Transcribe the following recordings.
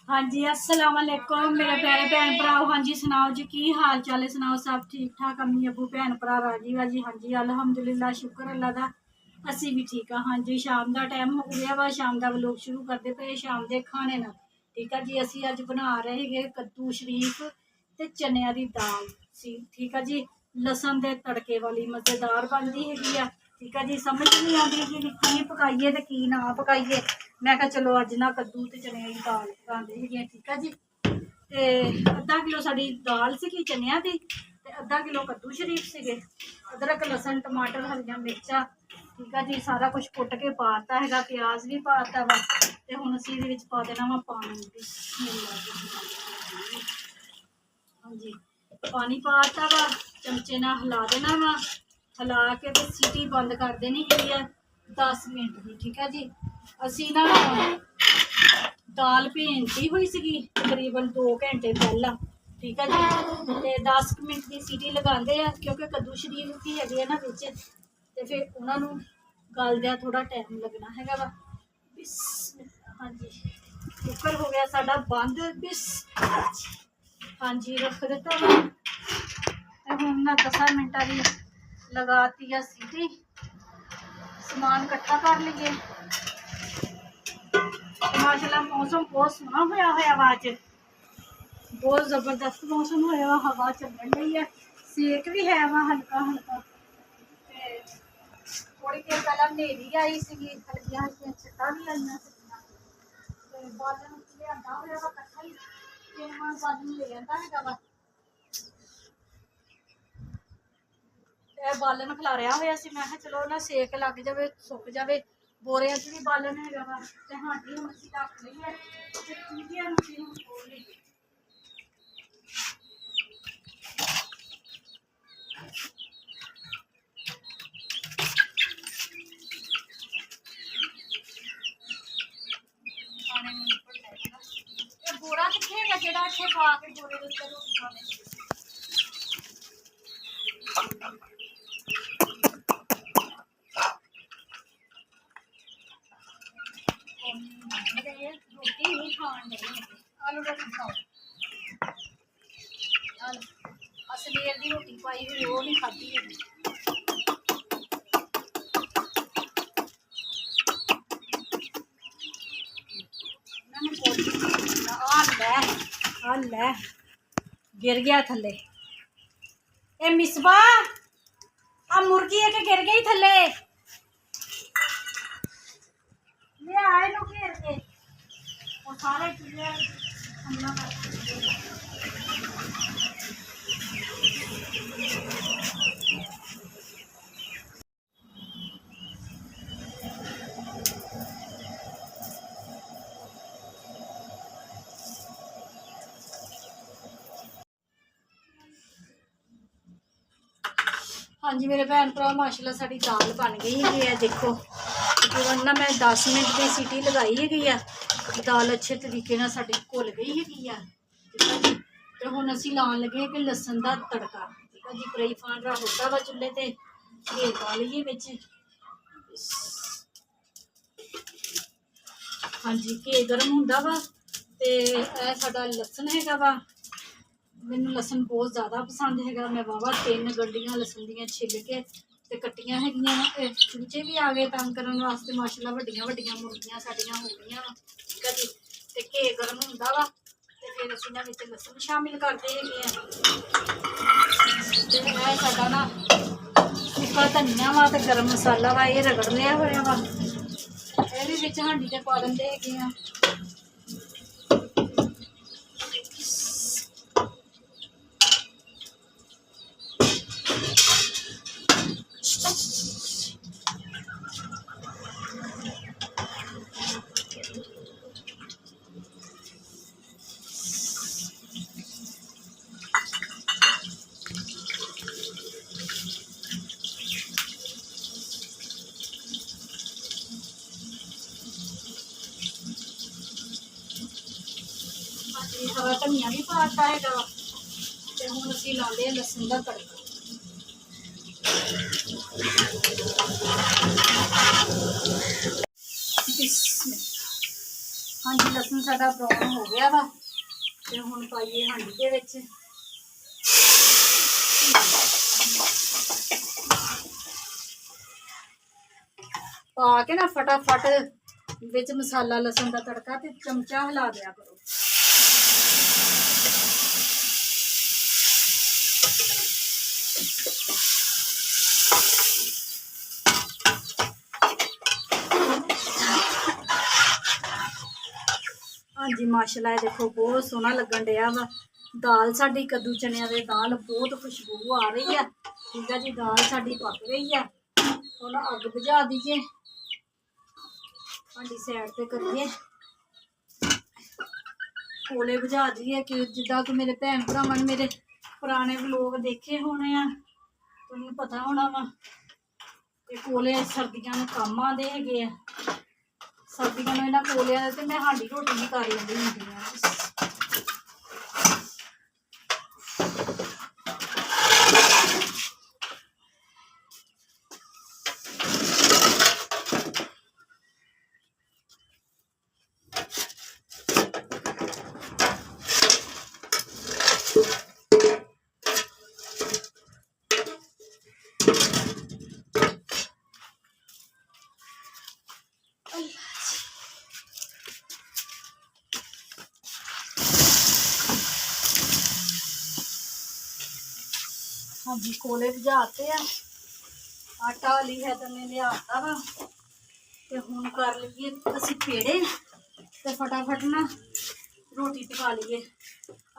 हाँ जी अस्सलाम वालेकुम मेरे प्यारे भैन भराओ। हाँ जी सुनाओ जी की हाल चाल है, सुनाओ सब ठीक ठाक, अम्मी अबू भैन भरा राजी वाजी। हाँ जी अलहमदुलिल्लाह शुक्र अल्लाह दा असी भी ठीक है। हाँ जी शाम का टाइम हो गया वा, शाम का व्लॉग शुरू करते पे शाम के खाने ना। ठीक है जी असी अज बना रहे हैं कद्दू शरीफ ते चनिया दी दाल सी। ठीक है जी लसन के तड़के वाली मज़ेदार बनती है। ठीक है जी समझ नहीं आती कि की पकाइए तो की ना पकाइए। मैं कहा चलो अज ना कद्दू ते चने की दाल बनाते हैं। ठीक है जी ते अद्धा किलो साड़ी दाल सी चनिया की ते अद्धा किलो कद्दू शरीफ से। अदरक लसन टमाटर हरिया मिर्चा ठीक है जी सारा कुछ कुट के पाता है, प्याज भी पाता वा ते हुण असीं इहदे विच पा देना वा पानी। हाँ जी पानी पाता वा चमचे नाल हिला देना वा, हिला के तो सीटी बंद कर देनी है 10 मिनट की। ठीक है जी असी ना दाल भेजती हुई सी तकरीबन 2 घंटे पहला। ठीक है जी तो 10 मिनट की सीटी लगाते हैं क्योंकि कद्दू शरीफ भी है ना बिच तो फिर उन्होंने गलद्या थोड़ा टाइम लगना है वा। हाँ जी कुकर हो गया साडा बंद। हाँ जी रख दिता हम ना 10 मिनटा की लगाती है सीटी। समान इकट्ठा कर लीए। माशाल्लाह मौसम बहुत सोहना होया होया वा अज, बहुत जबरदस्त मौसम होया वा, हवा चलन रही है, सेक भी है वा हल्का हल्का। थोड़ी देर पहले हनेरी आई सी, हल्कियां हल्कियां छट्टां भी आईयां सी। बालन लिआंदा होया वा कट्ठा ही 3 मन बालन ले आंदा हैगा वा। बालन खिलारिया होया सी, मैं कहा चलो ना सेक लग जाए सुक जाए। बोरिया च भी बालन है हांडी हम असीं रख ली है चूल्हियां नूं असीं हुण खोल लईए। बोरा कित्थे है जिहड़ा इत्थे पा के बोरे दे उत्ते रोटी खाने। रोटी नहीं खान नहीं आलू रोटी खाओ। असलेर की रोटी पाई हुई वो नहीं खाधी है। लै गिर गया थले ए मिसबा आ मुर्गी है कि गिर गई थले ले आए नो घेर के और सारे चूल्हे हमला कर। हाँ जी मेरे भैन भरा माशाल्लाह साड़ी दाल बन गई है। देखो तकरीबन ना मैं 10 मिनट की सीटी लगाई है, दाल अच्छे तरीके ना साड़ी घुल गई है। तो हुण असीं लाउण लगे कि लसन का तड़का। ठीक है जी फ्राई पैन रख दिता वा चुल्हे ते, घे पा लीए बिच। हाँ जी घे गर्म हुंदा वा ते साडा लसन हैगा वा। मैनू लसन बहुत ज़्यादा पसंद है, मैं वाहवा 3 गंढियां लसन दियां छिल के ते कट्टियां है। चूचे भी आ गए तंग करने वास्ते माशाल्लाह वड्डियां वड्डियां मुर्गियां साडियां हो गई। ठीक है जी ते घे गर्म हुंदा वा ते फिर असीं इहदे विच लसन शामिल करते हैं। ते साडा ना सुक्का धनिया वा ते गर्म मसाला वा ये रगड़ लिया होया वा, ये भी विच हांडी ते पा दिंदे हैगे आ। ਵਾ, ਧਨੀਆ ਵੀ ਪਾਤਾ ਹੈਗਾ ਵਾ। ਤੇ ਹੁਣ ਅਸੀਂ ਲਾਉਂਦੇ ਲਸਣ ਦਾ ਤੜਕਾ। ਹਾਂਜੀ, ਲਸਣ ਸਾਡਾ ਬਰਾਊਨ ਹੋ ਗਿਆ ਵਾ ਤੇ ਹੁਣ ਪਾਈਏ ਹਾਂਡੀ ਦੇ ਵਿੱਚ। ਪਾ ਕੇ ਨਾ ਫਟਾਫਟ ਵਿੱਚ ਮਸਾਲਾ ਲਸਣ ਦਾ ਤੜਕਾ ਤੇ ਚਮਚਾ ਹਿਲਾ ਦਿਆ ਕਰੋ। ਹਾਂਜੀ ਮਾਸ਼ਾਅੱਲਾ, ਇਹ ਦੇਖੋ ਬਹੁਤ ਸੋਹਣਾ ਲੱਗਣ ਡਿਆ ਵਾ। ਦਾਲ ਸਾਡੀ ਕੱਦੂ ਚਨਿਆਂ ਦੇ ਦਾਲ ਬਹੁਤ ਖੁਸ਼ਬੂ ਆ ਰਹੀ ਆ। ਠੀਕ ਆ ਜੀ, ਦਾਲ ਸਾਡੀ ਪੱਕ ਗਈ ਆ। ਹੁਣ ਅੱਗ ਬੁਝਾ ਦਈਏ, ਭਾਂਡੀ ਸਾਈਡ ਤੇ ਕਰੀਏ, ਕੋਲੇ ਬੁਝਾ ਦਈਏ। ਕਿ ਜਿੱਦਾਂ ਕਿ ਮੇਰੇ ਭੈਣ ਭਰਾਵਾਂ ਨੇ ਮੇਰੇ ਪੁਰਾਣੇ ਵਲੋਗ ਦੇਖੇ ਹੋਣੇ ਆ, ਤੁਹਾਨੂੰ ਪਤਾ ਹੋਣਾ ਵਾ ਇਹ ਕੋਲੇ ਸਰਦੀਆਂ ਨੂੰ ਕੰਮ ਆਉਂਦੇ ਹੈਗੇ ਆ। ਸਰਦੀਆਂ ਨੂੰ ਇਹਨਾਂ ਕੋਲਿਆਂ ਦੇ ਤੇ ਮੈਂ ਹਾਂਡੀ ਰੋਟੀ ਵੀ ਕਰ ਲੈਂਦੀ ਹੁੰਦੀ ਆ। ਹਾਂਜੀ, ਕੋਲੇ ਬੁਝਾਤੇ ਆ। ਆਟਾ ਲਿਆ ਨੇ ਲਿਆਤਾ ਵਾ ਤੇ ਹੁਣ ਕਰ ਲਈਏ ਅਸੀਂ ਪੇੜੇ ਤੇ ਫਟਾਫਟ ਨਾ ਰੋਟੀ ਪਕਾ ਲਈਏ।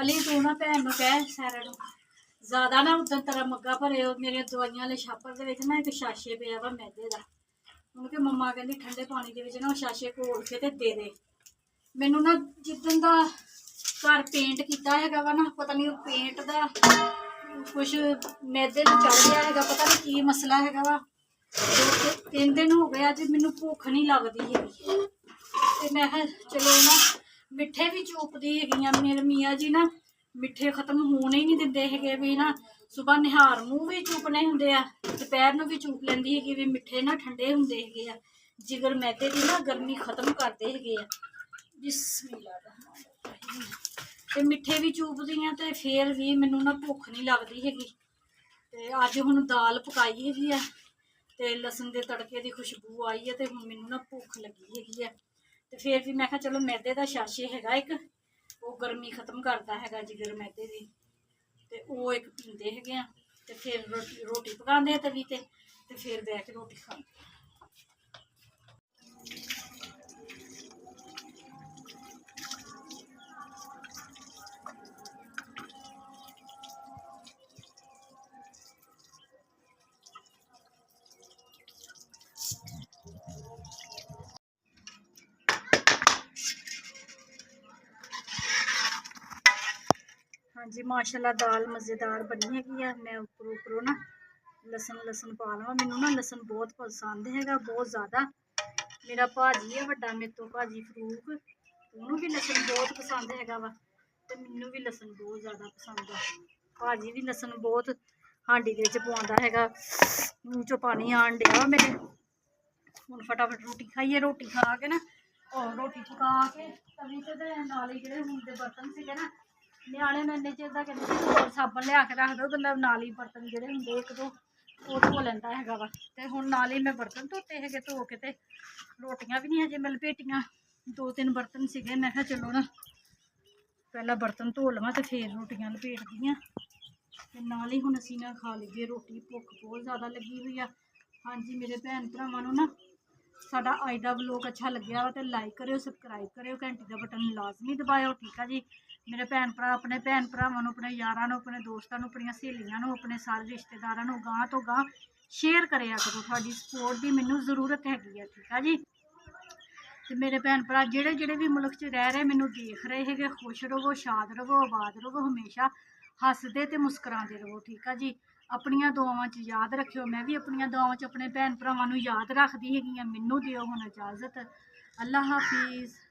ਅਲੀ ਤੂੰ ਨਾ ਭੈਣ ਨੂੰ ਕਹਿ ਸਾਰਿਆਂ ਨੂੰ ਜ਼ਿਆਦਾ ਨਾ ਉਦੋਂ ਤਰ੍ਹਾਂ ਮੱਗਾ ਭਰੇ। ਮੇਰੀਆਂ ਦਵਾਈਆਂ ਵਾਲੇ ਛਾਪਰ ਦੇ ਵਿੱਚ ਨਾ ਇੱਕ ਛਾਸ਼ੇ ਪਿਆ ਵਾ ਮੈਦੇ ਦਾ। ਹੁਣ ਕਿ ਮੰਮਾ ਕਹਿੰਦੀ ਠੰਡੇ ਪਾਣੀ ਦੇ ਵਿੱਚ ਨਾ ਉਹ ਛਾਸ਼ੇ ਘੋਲ ਕੇ ਤੇ ਦੇ ਦੇ ਮੈਨੂੰ। ਨਾ ਜਿੱਦਣ ਦਾ ਘਰ ਪੇਂਟ ਕੀਤਾ ਹੈਗਾ ਵਾ ਨਾ, ਪਤਾ ਨਹੀਂ ਉਹ ਪੇਂਟ ਦਾ ਕੁਛ ਮੈਦੇ ਨੂੰ ਚੜ ਗਿਆ ਹੈਗਾ, ਪਤਾ ਨਹੀਂ ਕੀ ਮਸਲਾ ਹੈਗਾ ਵਾ। 2-3 ਦਿਨ ਹੋ ਗਏ ਅੱਜ ਮੈਨੂੰ ਭੁੱਖ ਨਹੀਂ ਲੱਗਦੀ ਹੈਗੀ। ਤੇ ਮੈਂ ਕਿਹਾ ਚਲੋ ਨਾ ਮਿੱਠੇ ਵੀ ਚੂਪਦੀ ਹੈਗੀਆਂ। ਮੇਰੇ ਮੀਆਂ ਜੀ ਨਾ ਮਿੱਠੇ ਖਤਮ ਹੋਣੇ ਹੀ ਨਹੀਂ ਦਿੰਦੇ ਹੈਗੇ ਵੀ ਨਾ। ਸੁਬਾਹ ਨਿਹਾਰ ਮੂੰਹ ਵੀ ਚੂਪਣੇ ਹੁੰਦੇ ਆ, ਦੁਪਹਿਰ ਨੂੰ ਵੀ ਚੂਪ ਲੈਂਦੀ ਹੈਗੀ ਵੀ ਮਿੱਠੇ ਨਾ ਠੰਡੇ ਹੁੰਦੇ ਹੈਗੇ ਆ, ਜਿਗਰ ਮੈਦੇ ਦੀ ਨਾ ਗਰਮੀ ਖਤਮ ਕਰਦੇ ਹੈਗੇ ਆ। ਬਿਸਮਿਲ੍ਲਾ ਤੇ ਮਿੱਠੇ ਵੀ ਚੂਪਦੀਆਂ ਤੇ ਫੇਰ ਵੀ ਮੈਨੂੰ ਨਾ ਭੁੱਖ ਨਹੀਂ ਲੱਗਦੀ ਹੈਗੀ। ਤੇ ਅੱਜ ਹੁਣ ਦਾਲ ਪਕਾਈ ਹੈਗੀ ਆ ਤੇ ਲਸਣ ਦੇ ਤੜਕੇ ਦੀ ਖੁਸ਼ਬੂ ਆਈ ਹੈ ਤੇ ਹੁਣ ਮੈਨੂੰ ਨਾ ਭੁੱਖ ਲੱਗੀ ਹੈਗੀ ਆ। ਤੇ ਫੇਰ ਵੀ ਮੈਂ ਕਿਹਾ ਚਲੋ ਮੈਦੇ ਦਾ ਛਾਸ਼ੇ ਹੈਗਾ ਇੱਕ, ਉਹ ਗਰਮੀ ਖਤਮ ਕਰਦਾ ਹੈਗਾ ਜਿਗਰ ਮੈਦੇ ਦੀ, ਤੇ ਉਹ ਇੱਕ ਪੀਂਦੇ ਹੈਗੇ ਆ। ਤੇ ਫਿਰ ਰੋਟੀ ਪਕਾਉਂਦੇ ਆ ਤਵੀ ਤੇ ਫਿਰ ਬਹਿ ਕੇ ਰੋਟੀ ਖਾਂਦੇ। ਹਾਂਜੀ माशाल्लाह दाल मज़ेदार बनी हैगी। मैं उपरों ना लसन पा लवां। मैनू ना लसन बहुत पसंद हैगा, बहुत ज़्यादा। मेरा भाजी है वड्डा, मेरे तो भाजी फरूक, उन्होंने भी लसन बहुत पसंद हैगा वा ते मैनू भी लसन बहुत ज़्यादा पसंद है। भाजी भी लसन बहुत हांडी दे विच पवांदा हैगा। मूँह चों पानी आन डिया मेरे। हुण फटाफट रोटी खाइए, रोटी खा के ना और रोटी पका के तवी ते नाल ही जिहड़े हुण दे बर्तन सीगे ना, ਨਿਆਣੇ ਨੂੰ ਇੰਨੇ ਚਿਰ ਦਾ ਕਹਿੰਦੇ ਹੋਰ ਸਾਬਣ ਲਿਆ ਕੇ ਰੱਖ ਦਿਓ, ਮਤਲਬ ਨਾਲ ਹੀ ਬਰਤਨ ਜਿਹੜੇ ਹੁੰਦੇ ਇੱਕ ਦੋ ਉਹ ਧੋ ਲੈਂਦਾ ਹੈਗਾ ਵਾ। ਤੇ ਹੁਣ ਨਾਲ ਹੀ ਮੈਂ ਬਰਤਨ ਧੋਤੇ ਹੈਗੇ, ਧੋ ਕੇ ਤੇ ਰੋਟੀਆਂ ਵੀ ਨਹੀਂ ਹਜੇ ਮਿਲ ਭੇਟੀਆਂ। 2-3 ਬਰਤਨ ਸੀਗੇ, ਮੈਂ ਕਿਹਾ ਚਲੋ ਨਾ ਪਹਿਲਾਂ ਬਰਤਨ ਧੋ ਲਵਾਂ ਤੇ ਫਿਰ ਰੋਟੀਆਂ ਲਪੇਟਦੀਆਂ ਤੇ ਨਾਲ ਹੀ ਹੁਣ ਅਸੀਂ ਨਾ ਖਾ ਲਈਏ ਰੋਟੀ। ਭੁੱਖ ਬਹੁਤ ਜ਼ਿਆਦਾ ਲੱਗੀ ਹੋਈ ਆ। ਹਾਂਜੀ ਮੇਰੇ ਭੈਣ ਭਰਾਵਾਂ ਨੂੰ ਨਾ ਸਾਡਾ ਅੱਜ ਦਾ ਵਲੋਗ ਅੱਛਾ ਲੱਗਿਆ ਵਾ ਤੇ ਲਾਈਕ ਕਰਿਓ, ਸਬਸਕ੍ਰਾइब ਕਰਿਓ, घंटी का बटन लाजमी दबाओ। ठीक है जी मेरे भैन भरा अपने भैन भरावां नूं, अपने यारां नूं, अपने दोस्तां नूं, अपनी सहेलियां नूं, अपने सारे रिश्तेदारां नूं गांह तो गांह शेयर करिया करो। तुहाडी सपोर्ट की मैनूं जरूरत हैगी है। ठीक है जी तो मेरे भैन भरा जिहड़े जिहड़े भी मुल्क च रह रहे मैनूं देख रहे हैगे, खुश रवो, शाद रवो, आबाद रवो, हमेशा हसदे ते मुस्कराते रवो। ठीक है जी अपनियां दुआवां च याद रखियो। मैं भी अपनियां दुआवां च अपने भैन भरावां नूं याद रखदी हैगी। मैनूं दिओ हुण इजाजत। अल्लाह हाफिज़।